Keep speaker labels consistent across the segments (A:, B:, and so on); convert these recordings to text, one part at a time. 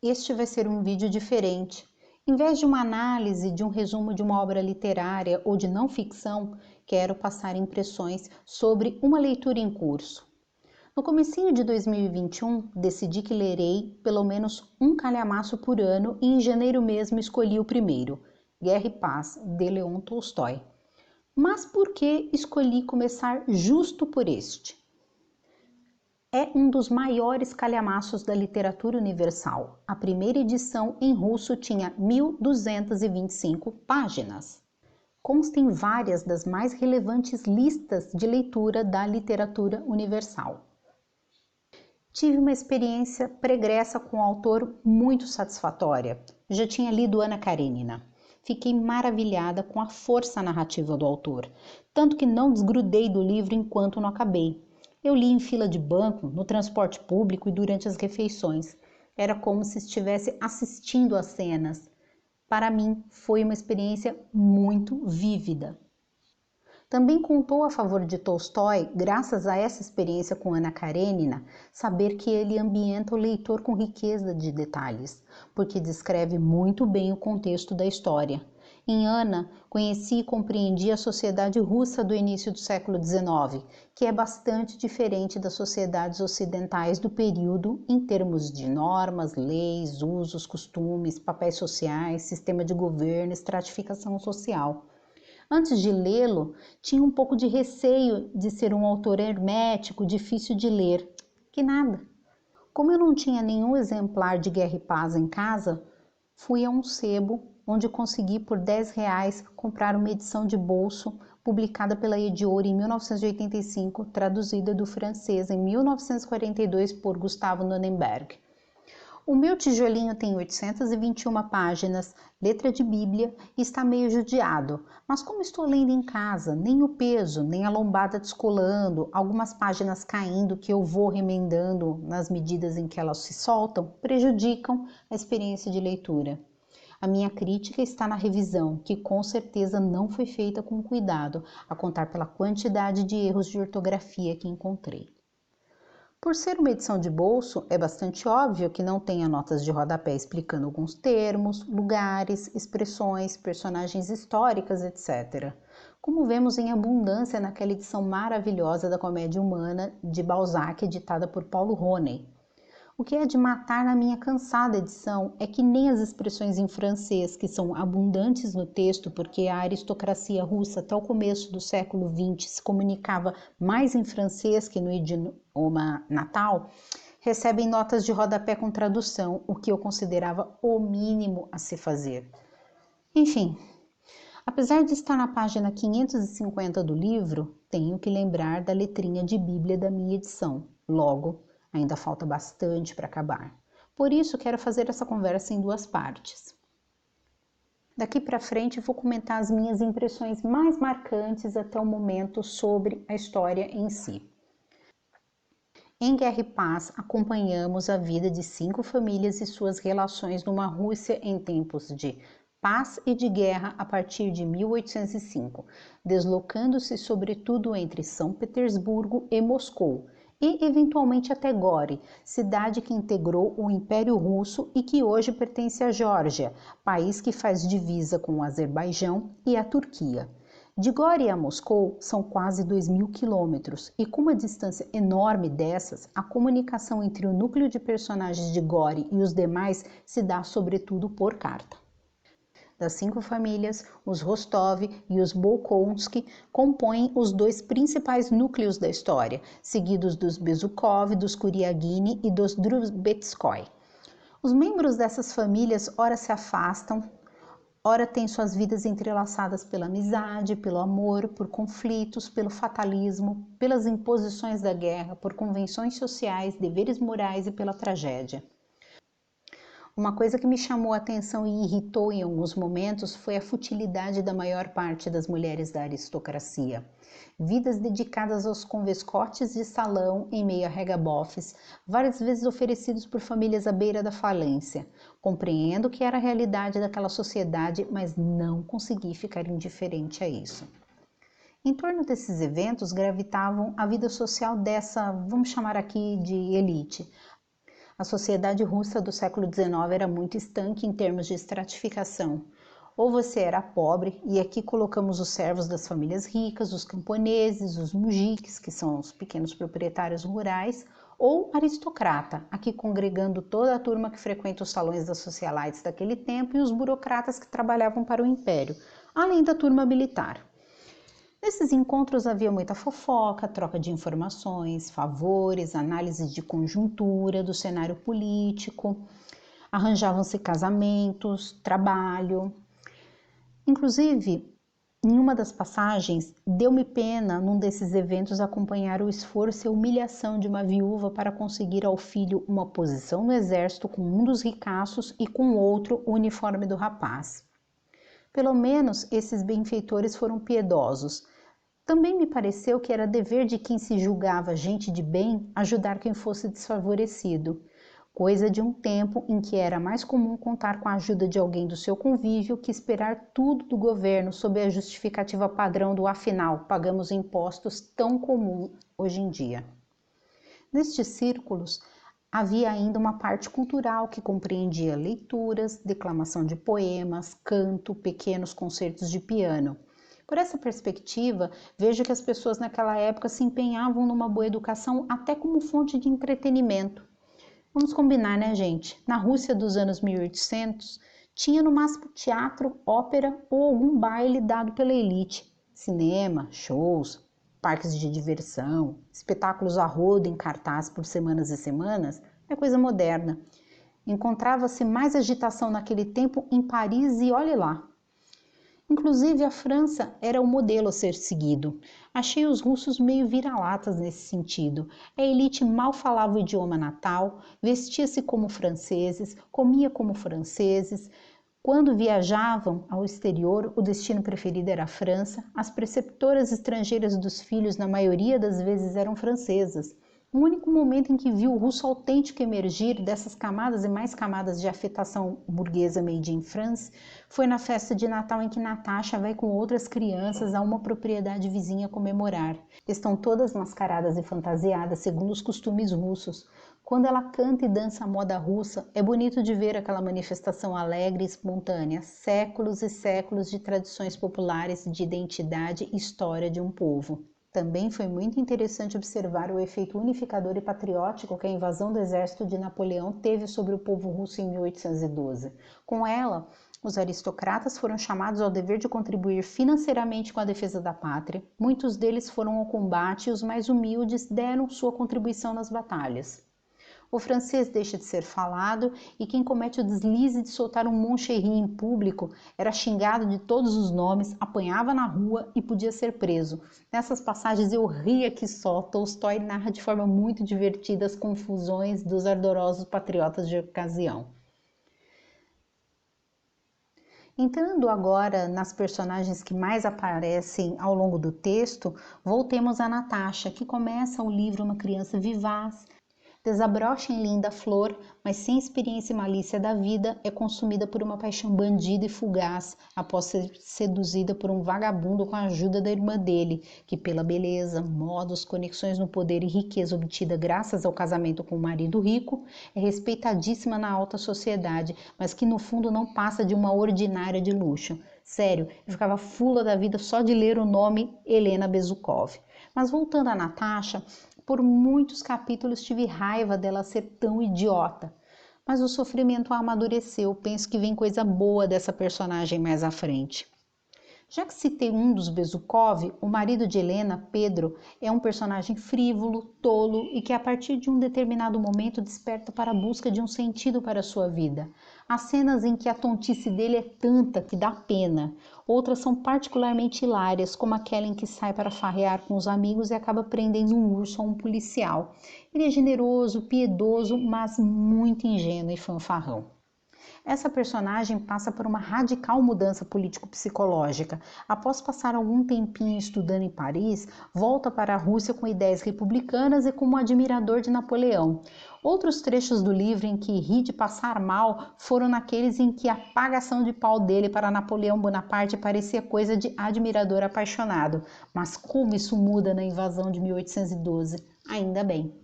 A: este vai ser um vídeo diferente. Em vez de uma análise, de um resumo de uma obra literária ou de não ficção, quero passar impressões sobre uma leitura em curso. No comecinho de 2021, decidi que lerei pelo menos um calhamaço por ano e em janeiro mesmo escolhi o primeiro, Guerra e Paz, de Leon Tolstói. Mas por que escolhi começar justo por este? É um dos maiores calhamaços da literatura universal. A primeira edição em russo tinha 1.225 páginas. Consta em várias das mais relevantes listas de leitura da literatura universal. Tive uma experiência pregressa com o autor muito satisfatória. Já tinha lido Ana Karenina. Fiquei maravilhada com a força narrativa do autor, tanto que não desgrudei do livro enquanto não acabei. Eu li em fila de banco, no transporte público e durante as refeições. Era como se estivesse assistindo às cenas. Para mim, foi uma experiência muito vívida. Também contou a favor de Tolstói, graças a essa experiência com Ana Karenina, saber que ele ambienta o leitor com riqueza de detalhes, porque descreve muito bem o contexto da história. Em Ana, conheci e compreendi a sociedade russa do início do século XIX, que é bastante diferente das sociedades ocidentais do período em termos de normas, leis, usos, costumes, papéis sociais, sistema de governo, estratificação social. Antes de lê-lo, tinha um pouco de receio de ser um autor hermético, difícil de ler. Que nada. Como eu não tinha nenhum exemplar de Guerra e Paz em casa, fui a um sebo onde consegui por R$10 comprar uma edição de bolso publicada pela Ediora em 1985, traduzida do francês em 1942 por Gustavo Nonnenberg. O meu tijolinho tem 821 páginas, letra de Bíblia e está meio judiado, mas como estou lendo em casa, nem o peso, nem a lombada descolando, algumas páginas caindo que eu vou remendando nas medidas em que elas se soltam, prejudicam a experiência de leitura. A minha crítica está na revisão, que com certeza não foi feita com cuidado, a contar pela quantidade de erros de ortografia que encontrei. Por ser uma edição de bolso, é bastante óbvio que não tenha notas de rodapé explicando alguns termos, lugares, expressões, personagens históricas, etc. Como vemos em abundância naquela edição maravilhosa da Comédia Humana de Balzac, editada por Paulo Roney. O que é de matar na minha cansada edição é que nem as expressões em francês, que são abundantes no texto porque a aristocracia russa até o começo do século XX se comunicava mais em francês que no idioma natal, recebem notas de rodapé com tradução, o que eu considerava o mínimo a se fazer. Enfim, apesar de estar na página 550 do livro, tenho que lembrar da letrinha de Bíblia da minha edição. Logo, ainda falta bastante para acabar. Por isso, quero fazer essa conversa em duas partes. Daqui para frente, vou comentar as minhas impressões mais marcantes até o momento sobre a história em si. Em Guerra e Paz, acompanhamos a vida de 5 famílias e suas relações numa Rússia em tempos de paz e de guerra a partir de 1805, deslocando-se sobretudo entre São Petersburgo e Moscou, e eventualmente até Gori, cidade que integrou o Império Russo e que hoje pertence à Geórgia, país que faz divisa com o Azerbaijão e a Turquia. De Gori a Moscou são quase 2.000 quilômetros e com uma distância enorme dessas, a comunicação entre o núcleo de personagens de Gori e os demais se dá sobretudo por carta. Das 5 famílias, os Rostov e os Bolkonsky compõem os 2 principais núcleos da história, seguidos dos Bezukov, dos Kuryagin e dos Drubetskoy. Os membros dessas famílias ora se afastam, ora têm suas vidas entrelaçadas pela amizade, pelo amor, por conflitos, pelo fatalismo, pelas imposições da guerra, por convenções sociais, deveres morais e pela tragédia. Uma coisa que me chamou a atenção e irritou em alguns momentos foi a futilidade da maior parte das mulheres da aristocracia. Vidas dedicadas aos convescotes de salão em meio a regabofes, várias vezes oferecidos por famílias à beira da falência. Compreendo que era a realidade daquela sociedade, mas não consegui ficar indiferente a isso. Em torno desses eventos gravitavam a vida social dessa, vamos chamar aqui de elite. A sociedade russa do século XIX era muito estanque em termos de estratificação. Ou você era pobre, e aqui colocamos os servos das famílias ricas, os camponeses, os mujiques, que são os pequenos proprietários rurais, ou aristocrata, aqui congregando toda a turma que frequenta os salões das socialites daquele tempo e os burocratas que trabalhavam para o império, além da turma militar. Nesses encontros havia muita fofoca, troca de informações, favores, análise de conjuntura do cenário político, arranjavam-se casamentos, trabalho. Inclusive, em uma das passagens, deu-me pena num desses eventos acompanhar o esforço e a humilhação de uma viúva para conseguir ao filho uma posição no exército com um dos ricaços e com outro o uniforme do rapaz. Pelo menos esses benfeitores foram piedosos. Também me pareceu que era dever de quem se julgava gente de bem ajudar quem fosse desfavorecido, coisa de um tempo em que era mais comum contar com a ajuda de alguém do seu convívio que esperar tudo do governo sob a justificativa padrão do afinal, pagamos impostos, tão comum hoje em dia. Nestes círculos, havia ainda uma parte cultural que compreendia leituras, declamação de poemas, canto, pequenos concertos de piano. Por essa perspectiva, vejo que as pessoas naquela época se empenhavam numa boa educação até como fonte de entretenimento. Vamos combinar, né, gente? Na Rússia dos anos 1800, tinha no máximo teatro, ópera ou algum baile dado pela elite. Cinema, shows, parques de diversão, espetáculos a rodo em cartaz por semanas e semanas, é coisa moderna. Encontrava-se mais agitação naquele tempo em Paris e olhe lá. Inclusive a França era o modelo a ser seguido. Achei os russos meio vira-latas nesse sentido. A elite mal falava o idioma natal, vestia-se como franceses, comia como franceses. Quando viajavam ao exterior, o destino preferido era a França. As preceptoras estrangeiras dos filhos, na maioria das vezes, eram francesas. O único momento em que vi o russo autêntico emergir dessas camadas e mais camadas de afetação burguesa made in France foi na festa de Natal em que Natasha vai com outras crianças a uma propriedade vizinha comemorar. Estão todas mascaradas e fantasiadas segundo os costumes russos. Quando ela canta e dança a moda russa, é bonito de ver aquela manifestação alegre e espontânea, séculos e séculos de tradições populares, de identidade e história de um povo. Também foi muito interessante observar o efeito unificador e patriótico que a invasão do exército de Napoleão teve sobre o povo russo em 1812. Com ela, os aristocratas foram chamados ao dever de contribuir financeiramente com a defesa da pátria. Muitos deles foram ao combate e os mais humildes deram sua contribuição nas batalhas. O francês deixa de ser falado e quem comete o deslize de soltar um mon chéri em público era xingado de todos os nomes, apanhava na rua e podia ser preso. Nessas passagens eu ria que só. Tolstói narra de forma muito divertida as confusões dos ardorosos patriotas de ocasião. Entrando agora nas personagens que mais aparecem ao longo do texto, voltemos a Natasha, que começa o livro uma criança vivaz, desabrocha em linda flor, mas sem experiência e malícia da vida, é consumida por uma paixão bandida e fugaz, após ser seduzida por um vagabundo com a ajuda da irmã dele, que pela beleza, modos, conexões no poder e riqueza obtida graças ao casamento com o marido rico, é respeitadíssima na alta sociedade, mas que no fundo não passa de uma ordinária de luxo. Sério, eu ficava fula da vida só de ler o nome Helena Bezukov. Mas voltando a Natasha, por muitos capítulos tive raiva dela ser tão idiota, mas o sofrimento a amadureceu, penso que vem coisa boa dessa personagem mais à frente. Já que citei um dos Bezukov, o marido de Helena, Pedro, é um personagem frívolo, tolo e que a partir de um determinado momento desperta para a busca de um sentido para a sua vida. Há cenas em que a tontice dele é tanta que dá pena. Outras são particularmente hilárias, como aquela em que sai para farrear com os amigos e acaba prendendo um urso a um policial. Ele é generoso, piedoso, mas muito ingênuo e fanfarrão. Essa personagem passa por uma radical mudança político-psicológica. Após passar algum tempinho estudando em Paris, volta para a Rússia com ideias republicanas e como admirador de Napoleão. Outros trechos do livro em que ri de passar mal foram naqueles em que a pagação de pau dele para Napoleão Bonaparte parecia coisa de admirador apaixonado. Mas como isso muda na invasão de 1812? Ainda bem.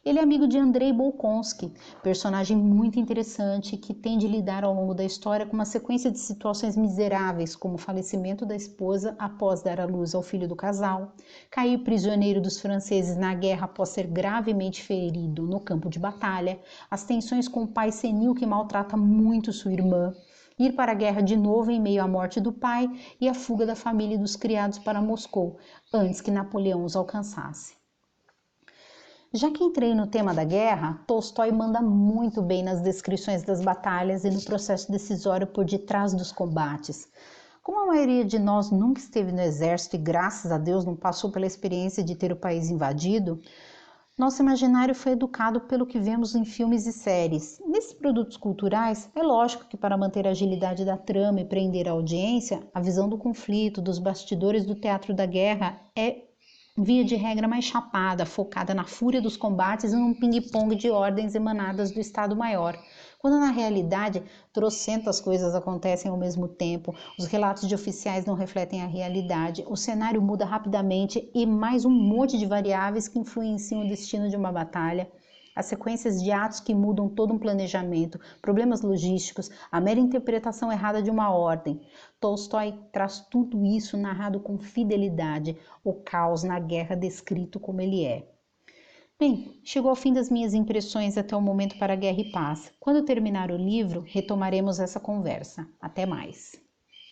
A: Ele é amigo de Andrei Bolkonsky, personagem muito interessante que tem de lidar ao longo da história com uma sequência de situações miseráveis, como o falecimento da esposa após dar à luz ao filho do casal, cair prisioneiro dos franceses na guerra após ser gravemente ferido no campo de batalha, as tensões com o pai senil que maltrata muito sua irmã, ir para a guerra de novo em meio à morte do pai e a fuga da família e dos criados para Moscou, antes que Napoleão os alcançasse. Já que entrei no tema da guerra, Tolstói manda muito bem nas descrições das batalhas e no processo decisório por detrás dos combates. Como a maioria de nós nunca esteve no exército e graças a Deus não passou pela experiência de ter o país invadido, nosso imaginário foi educado pelo que vemos em filmes e séries. Nesses produtos culturais, é lógico que para manter a agilidade da trama e prender a audiência, a visão do conflito, dos bastidores do teatro da guerra é via de regra mais chapada, focada na fúria dos combates e num ping-pong de ordens emanadas do Estado-Maior, quando na realidade trocentas coisas acontecem ao mesmo tempo, os relatos de oficiais não refletem a realidade, o cenário muda rapidamente e mais um monte de variáveis que influenciam o destino de uma batalha. As sequências de atos que mudam todo um planejamento, problemas logísticos, a mera interpretação errada de uma ordem. Tolstói traz tudo isso narrado com fidelidade, o caos na guerra descrito como ele é. Bem, chegou ao fim das minhas impressões até o momento para Guerra e Paz. Quando terminar o livro, retomaremos essa conversa. Até mais.